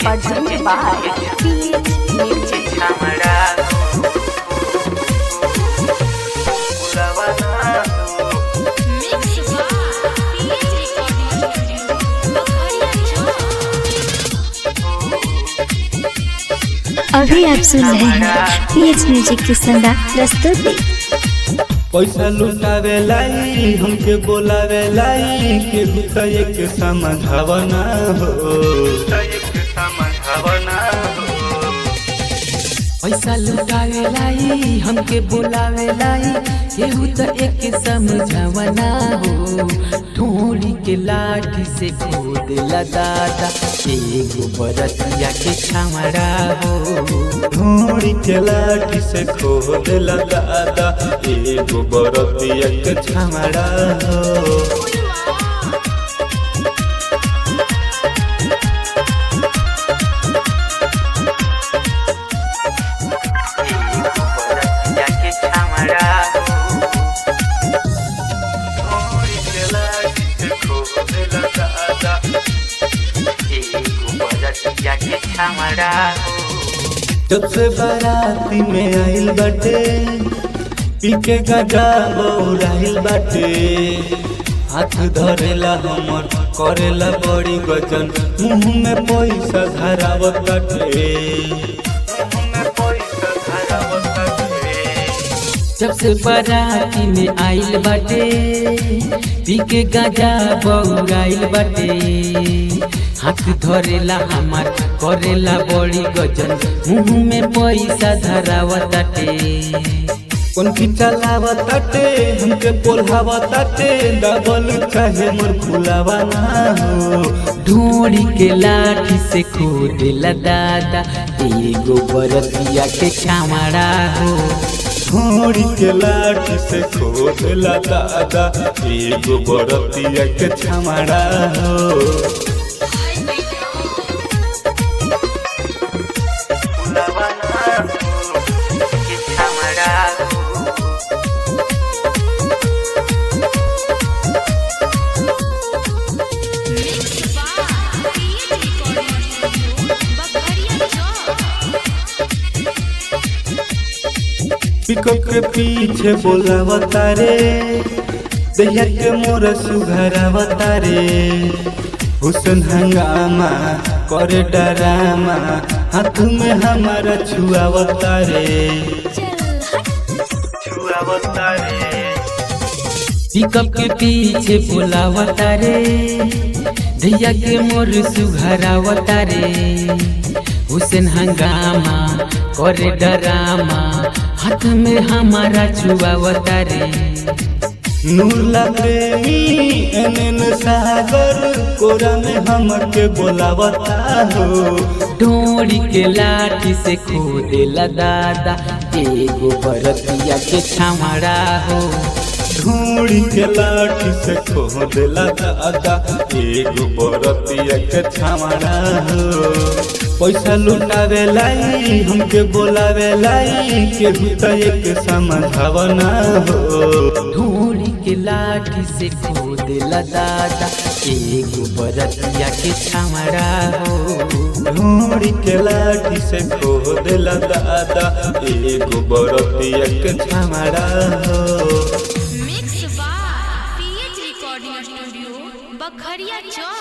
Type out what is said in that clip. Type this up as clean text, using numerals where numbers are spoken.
Presented by PH Music. अभी आप सुन रहे हैं पीएच म्यूजिक की शानदार प्रस्तुति। पैसा लुटावे लाई हमके बोलावे लाई के गुतये के समझावना हो पैसा लुटावे लाई हमके बोलावे लाई केहू तो एक समझावना हो। ढोली के लाठी से खोदेला दादा एगो बरतिया के छामड़ा हो। ढोड़ी के लाठी से खोदेला दादा एगो बरतिया के छामड़ा हो। जब से बाराती में आइल बाटे पीके गाजा बौराइल बाटे हाथ धरेला हमर करेला बड़ी गजन मुँह में पैसा धरावत बाटे। जब से बाराती में आइल बाटे पीके गाजा बौराइल बाटे हाथ धरेला हमार करेला बड़ी गजन मुँह में पैसा धरावताटे। कौन की चलावताटे हमके पोल्हावताटे डबल चाहे मोर फुलावाना हो। ढोड़ी के लाठी से खोदेला दादा एगो बरतिया के छामड़ा हो। ढोड़ी के लाठी से खोदेला दादा एगो बरतिया के छामड़ा हो। पिकअप के पीछे बोलावता रे दैया के मोर सुघरावता रे हुसन हंगामा करे डरामा हाथ में हमारा छुआवता रे। पिकअप के पीछे बोलावता रे दैया के मोर सुघरावता रे हुसन हंगामा करे डरामा हाथ में हमारा छुआवता रे। नूला प्रेमी एनन सागर कोरा में हमके बोलावता हो। ढोड़ी के लाठी से खोदेला दादा एगो बरतिया के छामड़ा हो। ढोड़ी के लाठी से खोदेला दादा एगो बरतिया के छामड़ा हो। पैसा लुटावे लाई हमके बोलावे लाई के गुतये के समझावना हो। ढोली के लाठी से खोदेला दादा एगो बरतिया के छामड़ा हो। ढोड़ी के लाठी से खोदेला दादा एगो बरतिया के छामड़ा हो। Mix by PH recording studio Bakhariya Chowk.